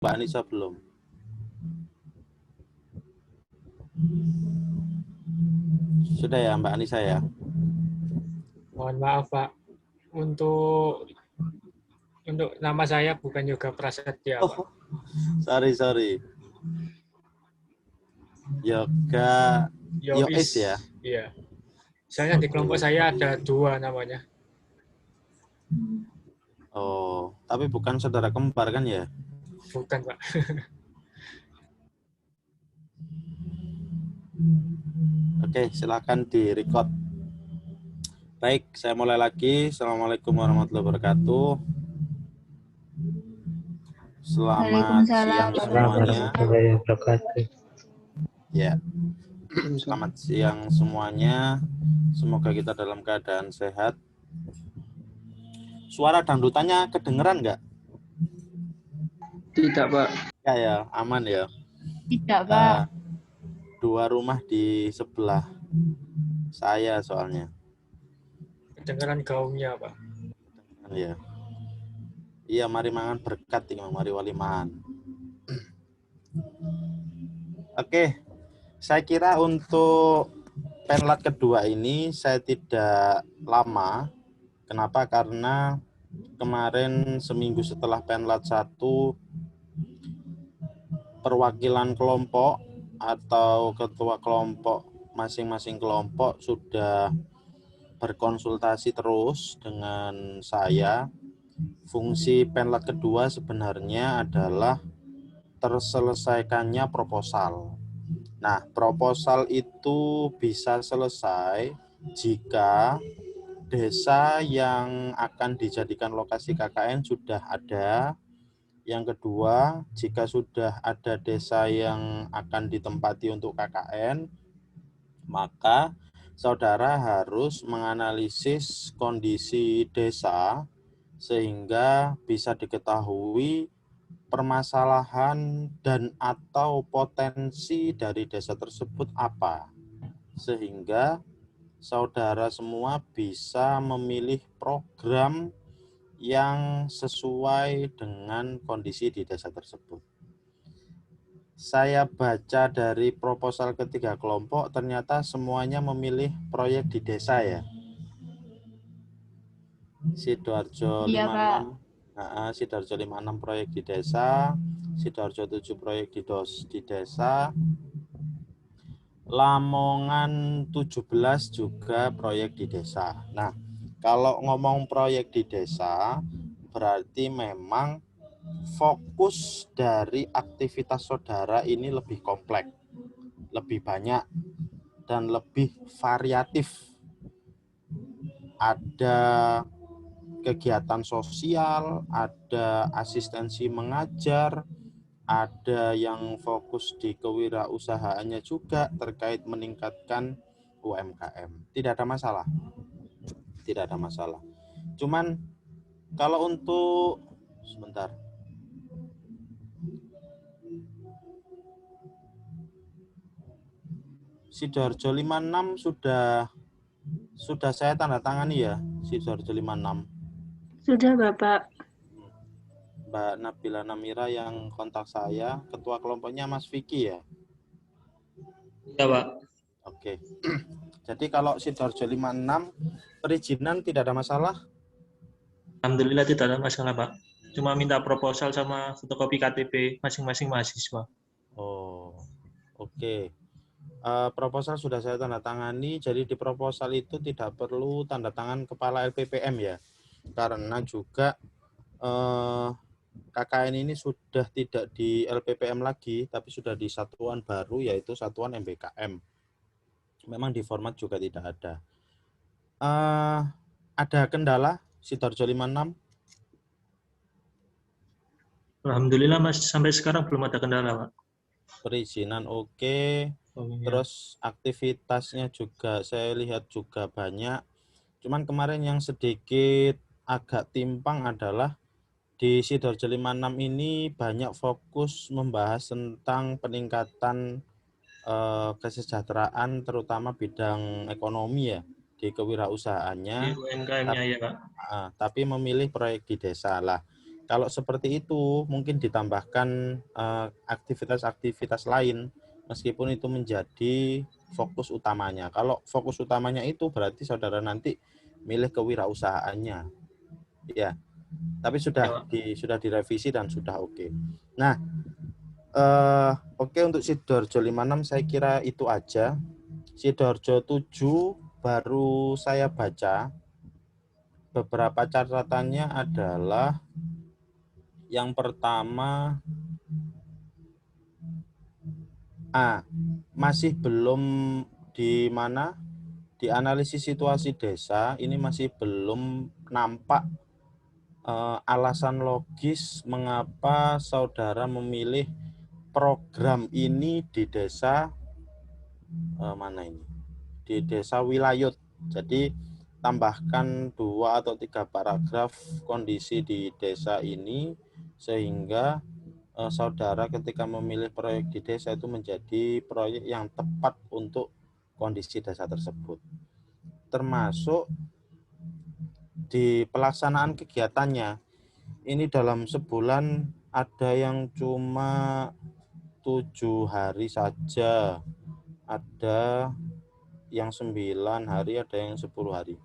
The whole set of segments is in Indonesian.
Mbak Anissa belum. Sudah ya Mbak Anissa ya? Mohon maaf Pak, untuk nama saya bukan Yoga Prasetya Pak. Oh, sorry. Yoga, Yois ya? Iya. Misalnya di kelompok saya ada 2 namanya. Oh, tapi bukan saudara kembar kan ya? Bukan Pak. Oke, silakan di-record. Baik, saya mulai lagi. Assalamualaikum warahmatullahi wabarakatuh. Selamat siang semuanya. Ya, selamat siang semuanya. Semoga kita dalam keadaan sehat. Suara dangdutannya kedengeran nggak? Tidak, Pak. Ya, aman ya. Tidak, Pak. 2 rumah di sebelah saya soalnya. Kedengaran gaungnya Pak. Ya. Iya, mari mangan berkat, mari wali mangan. Oke, saya kira untuk penlat kedua ini saya tidak lama. Kenapa? Karena kemarin seminggu setelah penlat 1, perwakilan kelompok atau ketua kelompok masing-masing kelompok sudah berkonsultasi terus dengan saya. Fungsi penlat kedua sebenarnya adalah terselesaikannya proposal. Nah, proposal itu bisa selesai jika desa yang akan dijadikan lokasi KKN sudah ada. Yang kedua, jika sudah ada desa yang akan ditempati untuk KKN, maka saudara harus menganalisis kondisi desa sehingga bisa diketahui permasalahan dan atau potensi dari desa tersebut apa. Sehingga saudara semua bisa memilih program yang sesuai dengan kondisi di desa tersebut. Saya baca dari proposal ketiga kelompok, ternyata semuanya memilih proyek di desa ya. Sidoarjo 56, Sidoarjo 56 proyek di desa, Sidoarjo 7 proyek di desa, Lamongan 17 juga proyek di desa. Nah, kalau ngomong proyek di desa, berarti memang fokus dari aktivitas saudara ini lebih kompleks, lebih banyak, dan lebih variatif. Ada kegiatan sosial, ada asistensi mengajar, ada yang fokus di kewirausahaannya juga terkait meningkatkan UMKM. Tidak ada masalah. Tidak ada masalah. Cuman kalau untuk sebentar. Sidoarjo 56 sudah saya tanda tangani ya, Sidoarjo 56. Sudah, Bapak. Mbak Nabila Namira yang kontak saya, ketua kelompoknya Mas Vicky ya? Ya, Pak. Oke. Jadi kalau Sidoarjo 56, perizinan tidak ada masalah? Alhamdulillah tidak ada masalah, Pak. Cuma minta proposal sama fotokopi KTP masing-masing mahasiswa. Oh, oke. Proposal sudah saya tanda tangani, jadi di proposal itu tidak perlu tanda tangan kepala LPPM ya, karena juga KKN ini sudah tidak di LPPM lagi, tapi sudah di satuan baru, yaitu Satuan MBKM. Memang di format juga tidak ada. Ada kendala Sidoarjo 56? Alhamdulillah, Mas, sampai sekarang belum ada kendala, Pak. Perizinan oke. Terus aktivitasnya juga saya lihat juga banyak. Cuman kemarin yang sedikit agak timpang adalah di Sidoarjo 56 ini banyak fokus membahas tentang peningkatan kesejahteraan terutama bidang ekonomi ya di kewirausahaannya. Di UMKM-nya ya, Pak. Tapi memilih proyek di desa lah. Kalau seperti itu mungkin ditambahkan aktivitas-aktivitas lain meskipun itu menjadi fokus utamanya. Kalau fokus utamanya itu berarti saudara nanti milih kewirausahaannya. Ya. Tapi sudah direvisi dan sudah oke. Nah, oke untuk Sidoarjo 56 saya kira itu aja. Sidoarjo 7 baru saya baca. Beberapa catatannya adalah yang pertama masih belum di mana di analisis situasi desa ini masih belum nampak alasan logis mengapa saudara memilih program ini di desa mana ini? Di desa Wilayut. Jadi tambahkan 2 atau 3 paragraf kondisi di desa ini sehingga saudara ketika memilih proyek di desa itu menjadi proyek yang tepat untuk kondisi desa tersebut. Termasuk di pelaksanaan kegiatannya. Ini dalam sebulan ada yang cuma 7 hari saja. Ada yang 9 hari, ada yang 10 hari.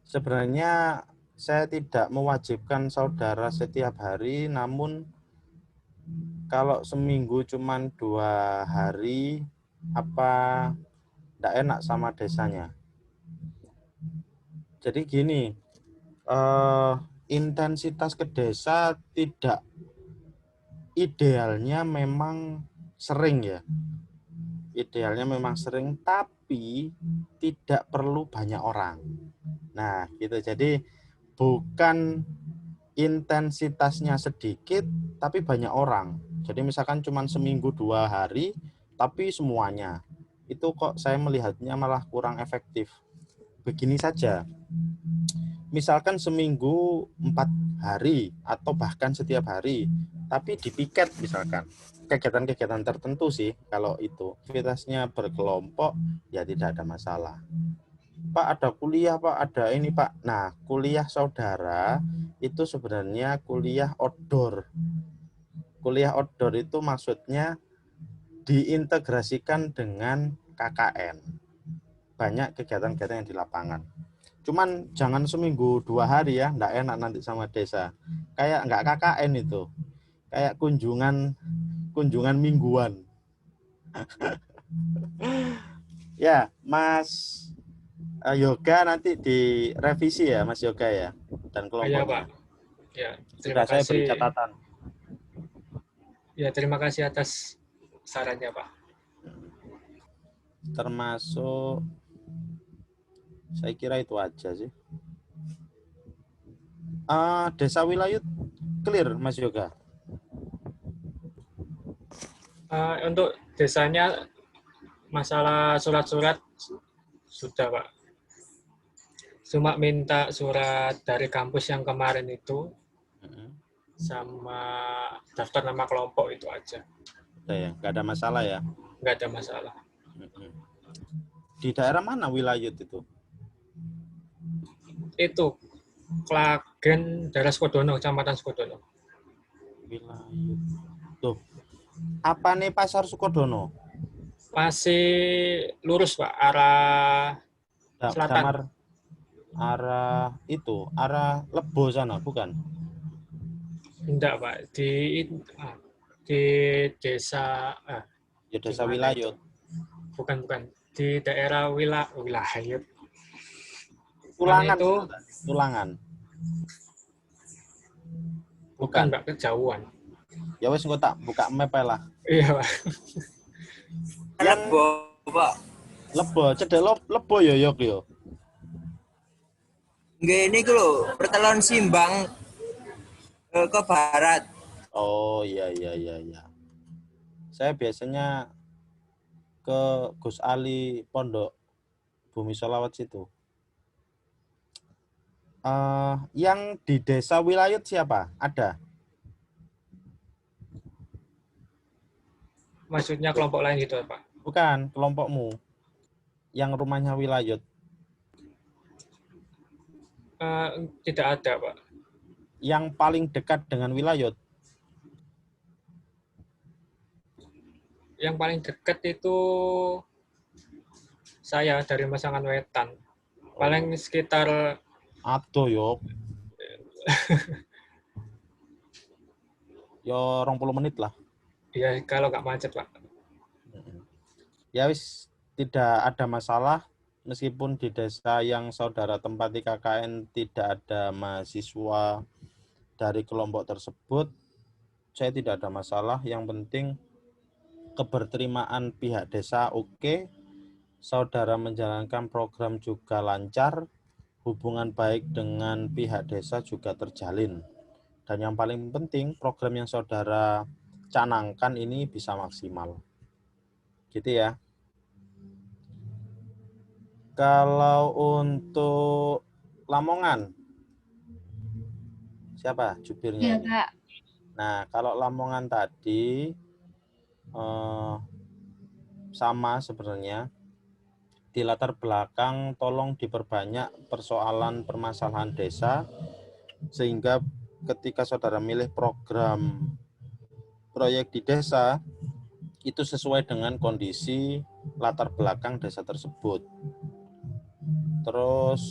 Sebenarnya saya tidak mewajibkan saudara setiap hari, namun kalau seminggu cuma 2 hari, apa tidak enak sama desanya. Jadi gini, intensitas ke desa tidak idealnya memang sering ya. Idealnya memang sering, tapi tidak perlu banyak orang. Nah, gitu. Jadi bukan intensitasnya sedikit, tapi banyak orang. Jadi misalkan cuma seminggu 2 hari, tapi semuanya. Itu kok saya melihatnya malah kurang efektif. Begini saja. Misalkan seminggu 4 hari, atau bahkan setiap hari, tapi dipiket misalkan. Kegiatan-kegiatan tertentu sih, kalau itu. Aktivitasnya berkelompok, ya tidak ada masalah. Pak ada kuliah, Pak ada ini Pak. Nah, kuliah saudara itu sebenarnya kuliah outdoor. Kuliah outdoor itu maksudnya diintegrasikan dengan KKN. Banyak kegiatan-kegiatan yang di lapangan. Cuman jangan seminggu 2 hari ya, enggak enak nanti sama desa. Kayak enggak KKN itu. Kayak kunjungan mingguan. Ya, Mas Yoga nanti direvisi ya, Mas Yoga ya, dan kelompoknya. Iya, Pak. Ya, Sudah saya beri catatan. Ya, terima kasih atas sarannya, Pak. Termasuk, saya kira itu aja sih. Desa Wilayut clear, Mas Yoga? Untuk desanya, masalah surat-surat sudah, Pak. Cuma minta surat dari kampus yang kemarin itu, sama daftar nama kelompok itu aja. Ya, nggak ada masalah ya? Nggak ada masalah. Di daerah mana Wilayut itu? Itu, Klagen, daerah Sukodono, Kecamatan Sukodono. Wilayut. Tuh, apa nih Pasar Sukodono? Masih lurus, Pak, arah selatan. Arah Lebo sana, bukan? Enggak, Pak. Di desa Ya desa Wilayut. Bukan. Di daerah Wilayut. Tulangan itu Tulangan. Bukan, Mbak, kejauhan. Ya wes engko tak buka map ae lah. Iya, Pak. Lebo, Pak. Lebo, cedek Lebo ya yok yo. Nggih ini lho, pertelon Simbang ke barat. Oh iya. Saya biasanya ke Gus Ali Pondok Bumi Sholawat situ. Yang di desa Wilayut siapa? Ada? Maksudnya kelompok lain gitu, Pak? Bukan, kelompokmu. Yang rumahnya Wilayut. Tidak ada, Pak. yang paling dekat dengan wilayah? Yang paling dekat itu saya dari Masangan Wetan. Paling sekitar Aduh yo. Yo 20 menit lah. ya kalau nggak macet, Pak. Ya wis, tidak ada masalah meskipun di desa yang saudara tempati KKN tidak ada mahasiswa dari kelompok tersebut, saya tidak ada masalah. Yang penting keberterimaan pihak desa oke, saudara menjalankan program juga lancar, hubungan baik dengan pihak desa juga terjalin. Dan yang paling penting program yang saudara canangkan ini bisa maksimal. Gitu ya. Kalau untuk Lamongan, siapa jubirnya Iya, ini? Kak. Nah, kalau Lamongan tadi sama sebenarnya. Di latar belakang tolong diperbanyak persoalan permasalahan desa, sehingga ketika saudara milih program proyek di desa, itu sesuai dengan kondisi latar belakang desa tersebut. Terus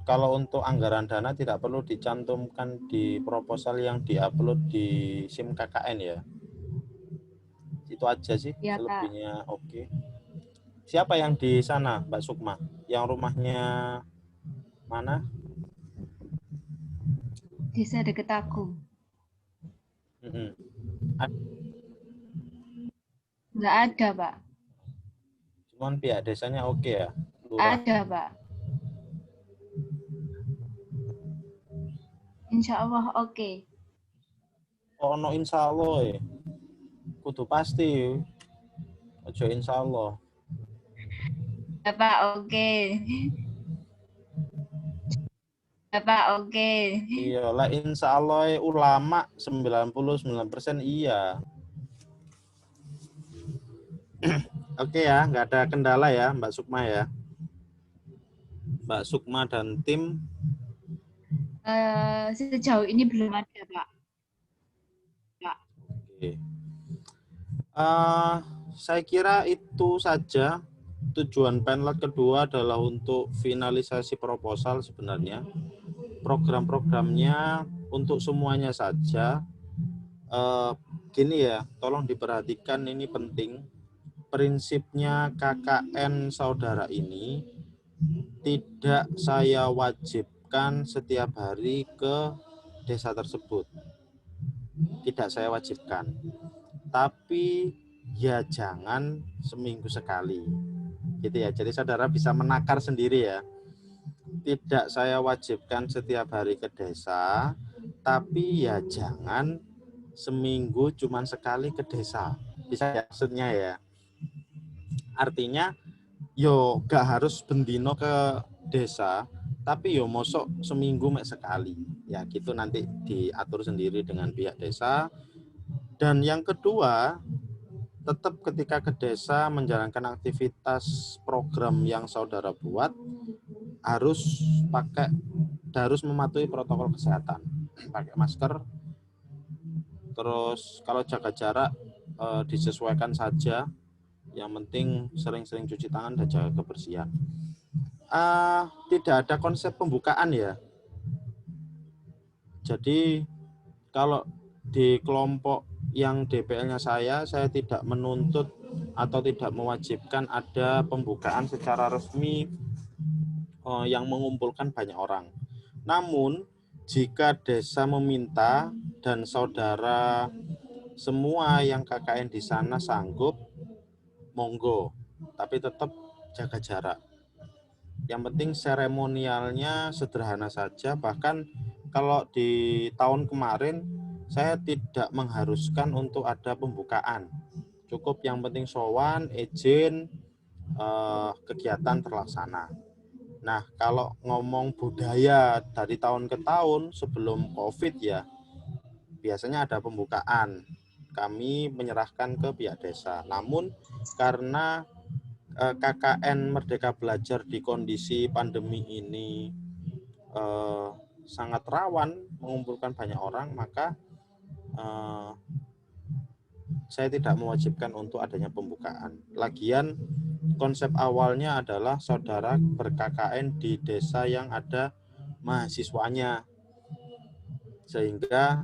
kalau untuk anggaran dana tidak perlu dicantumkan di proposal yang diupload di SIM KKN ya. Itu aja sih, Iya, Kak. selebihnya oke. Siapa yang di sana, Mbak Sukma? Yang rumahnya mana? Desa deket aku. Nggak ada, Pak. Cuman pihak desanya oke ya? Lurah. Ada, Pak. Insya Allah oke. Ono insya Allah ya. Kudu pasti. Ojo insya Allah. Ya, Pak, oke. Ya, Pak, oke. Iya lah insya Allah ulama 99% iya. Oke ya, nggak ada kendala ya Mbak Sukma ya. Mbak Sukma dan tim. Sejauh ini belum ada, Pak. Oke. Saya kira itu saja. Tujuan Penlat kedua adalah untuk finalisasi proposal sebenarnya. Program-programnya untuk semuanya saja. Gini ya, tolong diperhatikan ini penting. Prinsipnya KKN saudara ini tidak saya wajibkan setiap hari ke desa tersebut. Tidak saya wajibkan. Tapi ya jangan seminggu sekali. Gitu ya. Jadi saudara bisa menakar sendiri ya. Tidak saya wajibkan setiap hari ke desa, tapi ya jangan seminggu cuman sekali ke desa. Bisa ya maksudnya ya. Artinya yo gak harus bendino ke desa, tapi yo mosok seminggu mek sekali. Ya gitu nanti diatur sendiri dengan pihak desa. Dan yang kedua, tetap ketika ke desa menjalankan aktivitas program yang saudara buat harus mematuhi protokol kesehatan, pakai masker, terus kalau jaga jarak disesuaikan saja, yang penting sering-sering cuci tangan dan jaga kebersihan. Tidak ada konsep pembukaan ya, jadi kalau di kelompok yang DPL-nya saya tidak menuntut atau tidak mewajibkan ada pembukaan secara resmi yang mengumpulkan banyak orang. Namun, jika desa meminta dan saudara semua yang KKN di sana sanggup, monggo. Tapi tetap jaga jarak. Yang penting seremonialnya sederhana saja. Bahkan kalau di tahun kemarin, saya tidak mengharuskan untuk ada pembukaan. Cukup yang penting sowan, izin, kegiatan terlaksana. Nah, kalau ngomong budaya dari tahun ke tahun sebelum COVID ya, biasanya ada pembukaan. Kami menyerahkan ke pihak desa. Namun karena KKN Merdeka Belajar di kondisi pandemi ini sangat rawan mengumpulkan banyak orang, maka saya tidak mewajibkan untuk adanya pembukaan. Lagian konsep awalnya adalah saudara ber-KKN di desa yang ada mahasiswanya, sehingga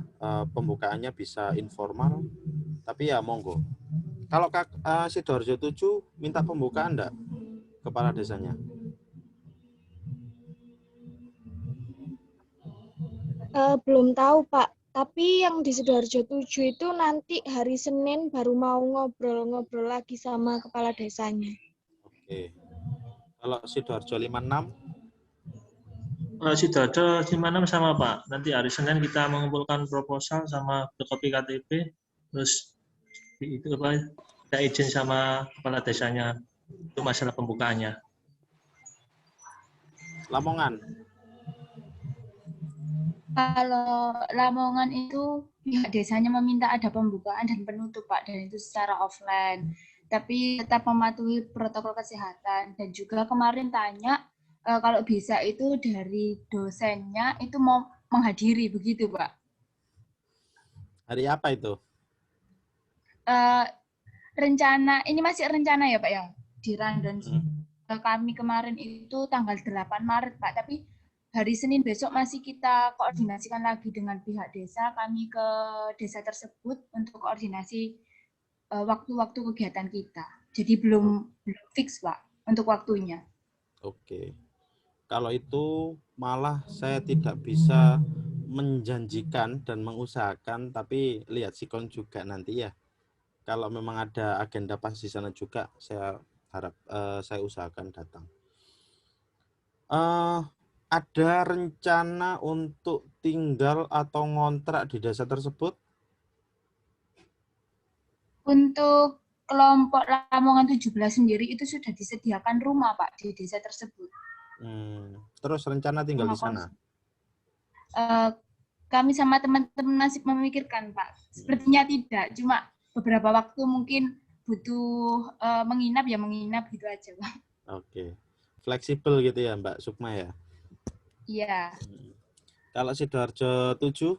pembukaannya bisa informal. Tapi ya monggo. Kalau Sidoarjo 7 minta pembukaan enggak kepala desanya? Belum tahu, Pak. Tapi yang di Sidoarjo 7 itu nanti hari Senin baru mau ngobrol-ngobrol lagi sama kepala desanya. Oke. Kalau Sidoarjo 56? Sidoarjo 56 sama Pak. Nanti hari Senin kita mengumpulkan proposal sama fotokopi KTP, terus itu apa? Kita izin sama kepala desanya untuk masalah pembukaannya. Lamongan? Kalau Lamongan itu pihak desanya meminta ada pembukaan dan penutup, Pak, dan itu secara offline. Tapi tetap mematuhi protokol kesehatan. Dan juga kemarin tanya kalau bisa itu dari dosennya itu mau menghadiri, begitu, Pak. Hari apa itu? Rencana, ini masih rencana ya, Pak, ya? Di rundown kami kemarin itu tanggal 8 Maret, Pak. Tapi hari Senin besok masih kita koordinasikan lagi dengan pihak desa, kami ke desa tersebut untuk koordinasi waktu-waktu kegiatan kita. Jadi belum fix, Pak, untuk waktunya. Oke. Kalau itu malah saya tidak bisa menjanjikan dan mengusahakan, tapi lihat sikon juga nanti ya. Kalau memang ada agenda pas di sana juga, saya harap saya usahakan datang. Ada rencana untuk tinggal atau ngontrak di desa tersebut? Untuk kelompok Lamongan 17 sendiri itu sudah disediakan rumah, Pak, di desa tersebut. Terus rencana tinggal di sana? Kami sama teman-teman masih memikirkan, Pak. Sepertinya tidak, cuma beberapa waktu mungkin butuh menginap ya menginap gitu aja, Pak. Oke. Fleksibel gitu ya, Mbak Sukma ya? Iya. Kalau Sidoarjo 7?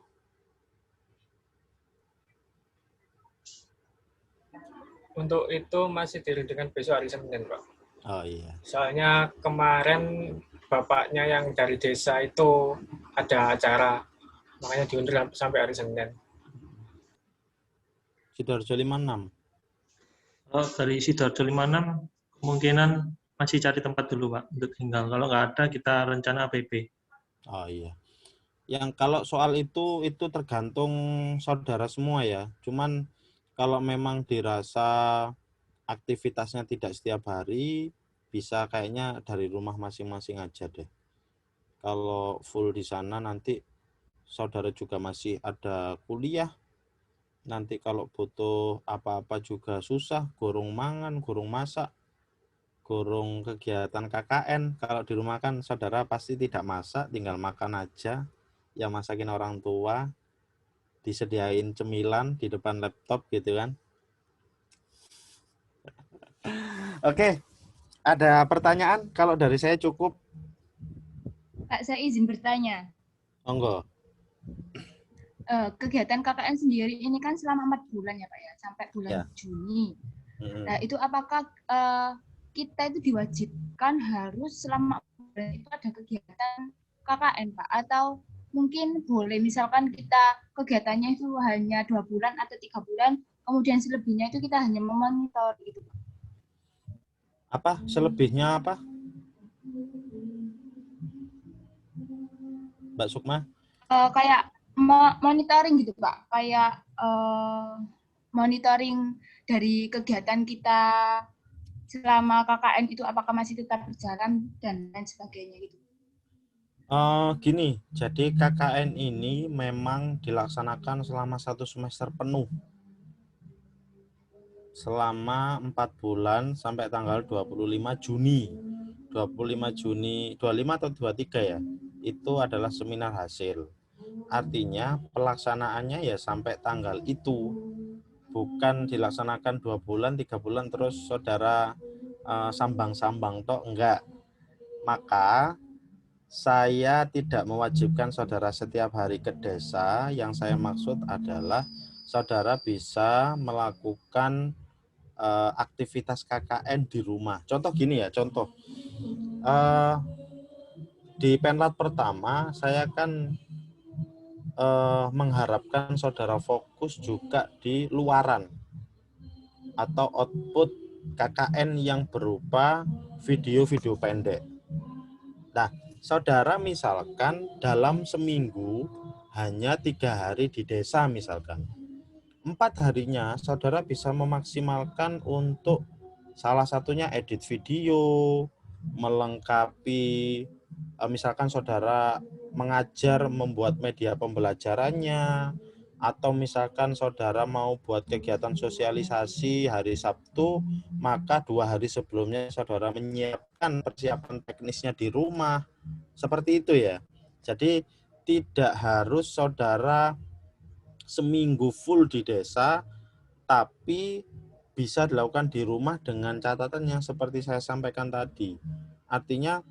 Untuk itu masih dirindukan besok hari Senin, Pak. Oh iya. Soalnya kemarin bapaknya yang dari desa itu ada acara, makanya diundur sampai hari Senin. Sidoarjo 56? Kalau dari Sidoarjo 56, kemungkinan masih cari tempat dulu, Pak, untuk tinggal. Kalau nggak ada, kita rencana APB. Oh iya. Yang kalau soal itu tergantung saudara semua ya. Cuman kalau memang dirasa aktivitasnya tidak setiap hari, bisa kayaknya dari rumah masing-masing aja deh. Kalau full di sana nanti saudara juga masih ada kuliah. Nanti kalau butuh apa-apa juga susah, gorong mangan, gorong masak, gorong kegiatan KKN. Kalau di rumah kan saudara pasti tidak masak, tinggal makan aja. Yang masakin orang tua, disediain cemilan di depan laptop gitu kan. Oke, ada pertanyaan? Kalau dari saya cukup. Pak, saya izin bertanya. Monggo. Kegiatan KKN sendiri ini kan selama 4 bulan ya, Pak, ya, sampai bulan Juni. Nah, itu apakah kita itu diwajibkan harus selama bulan itu ada kegiatan KKN, Pak? Atau mungkin boleh misalkan kita kegiatannya itu hanya 2 bulan atau 3 bulan, kemudian selebihnya itu kita hanya memonitor gitu, Pak? Apa? Selebihnya apa? Mbak Sukma? Kayak monitoring gitu, Pak. Kayak monitoring dari kegiatan kita selama KKN itu apakah masih tetap berjalan dan lain sebagainya gitu. Gini, jadi KKN ini memang dilaksanakan selama 1 semester penuh. Selama 4 bulan sampai tanggal 25 Juni. 25 Juni, 25 atau 23 ya, itu adalah seminar hasil. Artinya pelaksanaannya ya sampai tanggal itu. Bukan dilaksanakan 2 bulan, 3 bulan terus saudara sambang-sambang toh, enggak. Maka saya tidak mewajibkan saudara setiap hari ke desa. Yang saya maksud adalah saudara bisa melakukan aktivitas KKN di rumah. Contoh gini ya, contoh. Di Penlat pertama, saya kan mengharapkan saudara fokus juga di luaran atau output KKN yang berupa video-video pendek. Nah, saudara misalkan dalam seminggu hanya 3 hari di desa misalkan. 4 harinya saudara bisa memaksimalkan untuk salah satunya edit video, melengkapi misalkan saudara mengajar membuat media pembelajarannya, atau misalkan saudara mau buat kegiatan sosialisasi hari Sabtu, maka 2 hari sebelumnya saudara menyiapkan persiapan teknisnya di rumah. Seperti itu ya. Jadi tidak harus saudara seminggu full di desa, tapi bisa dilakukan di rumah dengan catatan yang seperti saya sampaikan tadi. Artinya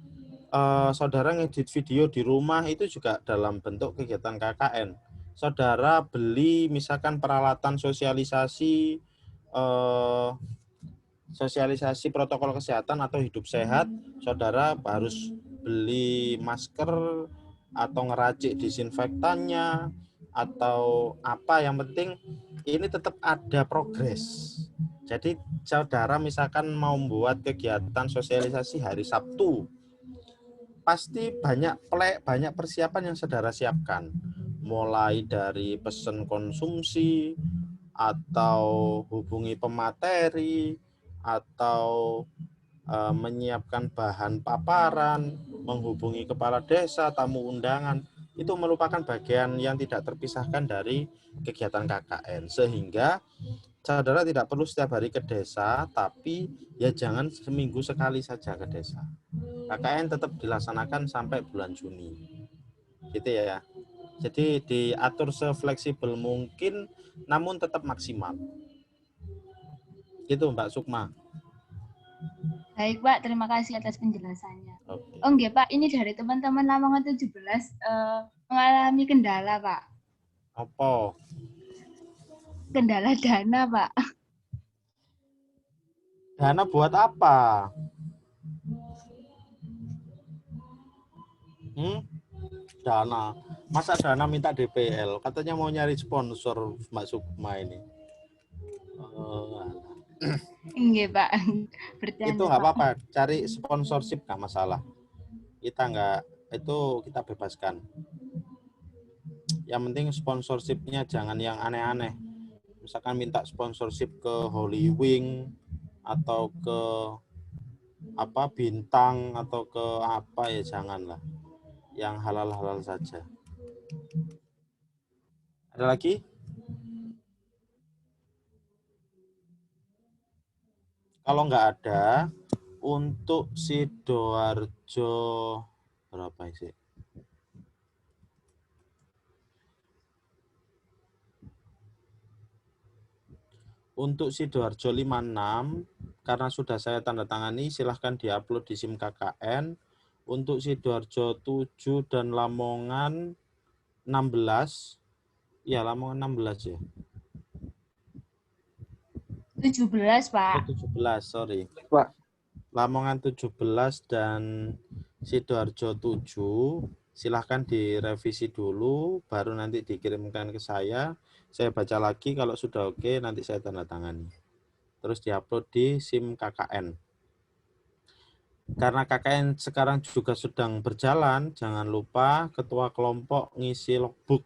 saudara ngedit video di rumah itu juga dalam bentuk kegiatan KKN. Saudara beli misalkan peralatan sosialisasi protokol kesehatan atau hidup sehat, saudara harus beli masker atau ngeracik disinfektannya atau apa, yang penting ini tetap ada progres. Jadi saudara misalkan mau membuat kegiatan sosialisasi hari Sabtu, pasti banyak persiapan yang saudara siapkan, mulai dari pesan konsumsi atau hubungi pemateri atau menyiapkan bahan paparan, menghubungi kepala desa, tamu undangan. Itu merupakan bagian yang tidak terpisahkan dari kegiatan KKN, sehingga saudara tidak perlu setiap hari ke desa, tapi ya jangan seminggu sekali saja ke desa. KKN tetap dilaksanakan sampai bulan Juni. Gitu ya. Jadi diatur sefleksibel mungkin, namun tetap maksimal. Gitu Mbak Sukma. Baik Pak, terima kasih atas penjelasannya. Oke. Oh enggak Pak, ini dari teman-teman Lamongan 17 mengalami kendala Pak. Apa? Kendala dana Pak. Dana buat apa? Dana. Masa dana minta DPL? Katanya mau nyari sponsor Mbak Sukma ini. Enggak Pak. Bercanda, Itu nggak apa-apa, cari sponsorship nggak masalah. Kita nggak, itu kita bebaskan. Yang penting sponsorshipnya jangan yang aneh-aneh. Misalkan minta sponsorship ke Holy Wing atau ke apa Bintang atau ke apa, ya janganlah. Yang halal-halal saja. Ada lagi? Kalau nggak ada, untuk Sidoarjo berapa sih? Untuk Sidoarjo 56, karena sudah saya tanda tangani, silahkan diupload di SIM KKN. Untuk Sidoarjo 7 dan Lamongan 16, ya Lamongan 16 ya. 17 Pak. 17, sorry. Pak. Lamongan 17 dan Sidoarjo 7, silahkan direvisi dulu, baru nanti dikirimkan ke saya. Saya baca lagi, kalau sudah oke, nanti saya tanda tangani. Terus diupload di SIM KKN. Karena KKN sekarang juga sedang berjalan, jangan lupa ketua kelompok ngisi logbook.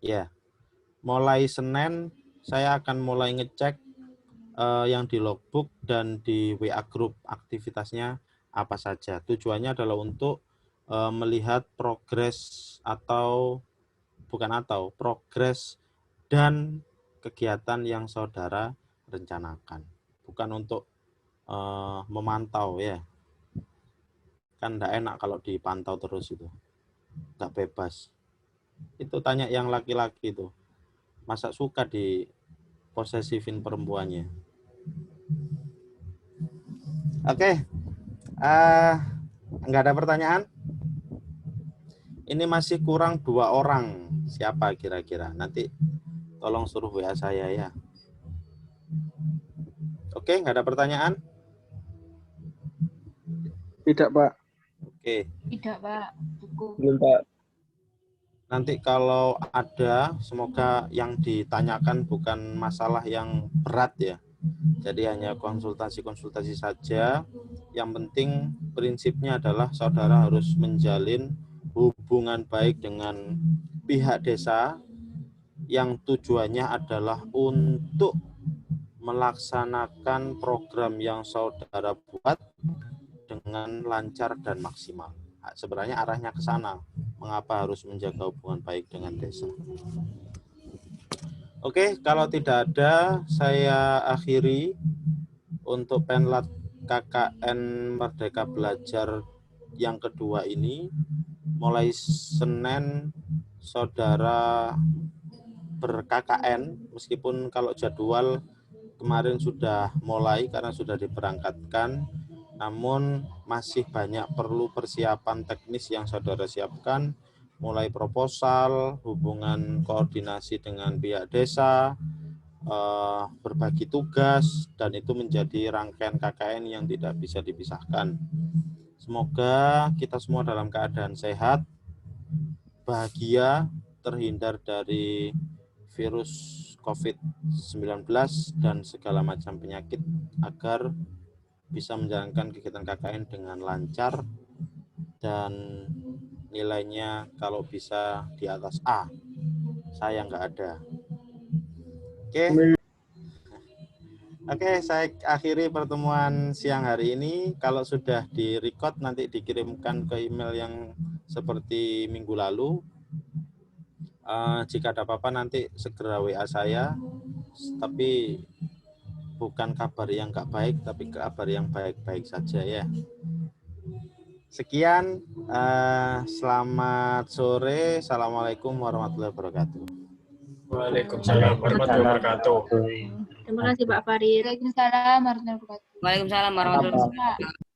Ya, mulai Senin saya akan mulai ngecek yang di logbook dan di WA group aktivitasnya apa saja. Tujuannya adalah untuk melihat progres progres dan kegiatan yang saudara rencanakan. Bukan untuk memantau ya. Kan enggak enak kalau dipantau terus itu. Enggak bebas. Itu tanya yang laki-laki itu. Masa suka di posesifin perempuannya. Oke. Nggak ada pertanyaan? Ini masih kurang 2 orang. Siapa kira-kira? Nanti tolong suruh WA saya ya. Oke, nggak ada pertanyaan? Tidak, Pak. Oke. Tidak, Pak. Cukup. Belum, Pak. Nanti kalau ada, semoga yang ditanyakan bukan masalah yang berat ya. Jadi hanya konsultasi-konsultasi saja. Yang penting prinsipnya adalah saudara harus menjalin hubungan baik dengan pihak desa yang tujuannya adalah untuk melaksanakan program yang saudara buat dengan lancar dan maksimal. Sebenarnya arahnya ke sana. Mengapa harus menjaga hubungan baik dengan desa? Oke, kalau tidak ada, saya akhiri untuk penlat KKN Merdeka Belajar yang kedua ini. Mulai Senin, saudara ber-KKN, meskipun kalau jadwal kemarin sudah mulai karena sudah diberangkatkan, namun masih banyak perlu persiapan teknis yang saudara siapkan, mulai proposal, hubungan koordinasi dengan pihak desa, berbagi tugas, dan itu menjadi rangkaian KKN yang tidak bisa dipisahkan. Semoga kita semua dalam keadaan sehat, bahagia, terhindar dari virus COVID-19 dan segala macam penyakit, agar bisa menjalankan kegiatan KKN dengan lancar dan nilainya kalau bisa di atas A. Saya nggak ada. Oke, saya akhiri pertemuan siang hari ini. Kalau sudah di-record nanti dikirimkan ke email yang seperti minggu lalu. Jika ada apa-apa nanti segera WA saya. Tapi bukan kabar yang nggak baik, tapi kabar yang baik-baik saja ya. Sekian, selamat sore. Assalamualaikum warahmatullahi wabarakatuh. Waalaikumsalam warahmatullahi wabarakatuh. Terima kasih Pak Farid. Waalaikumsalam warahmatullahi wabarakatuh. Waalaikumsalam warahmatullahi wabarakatuh.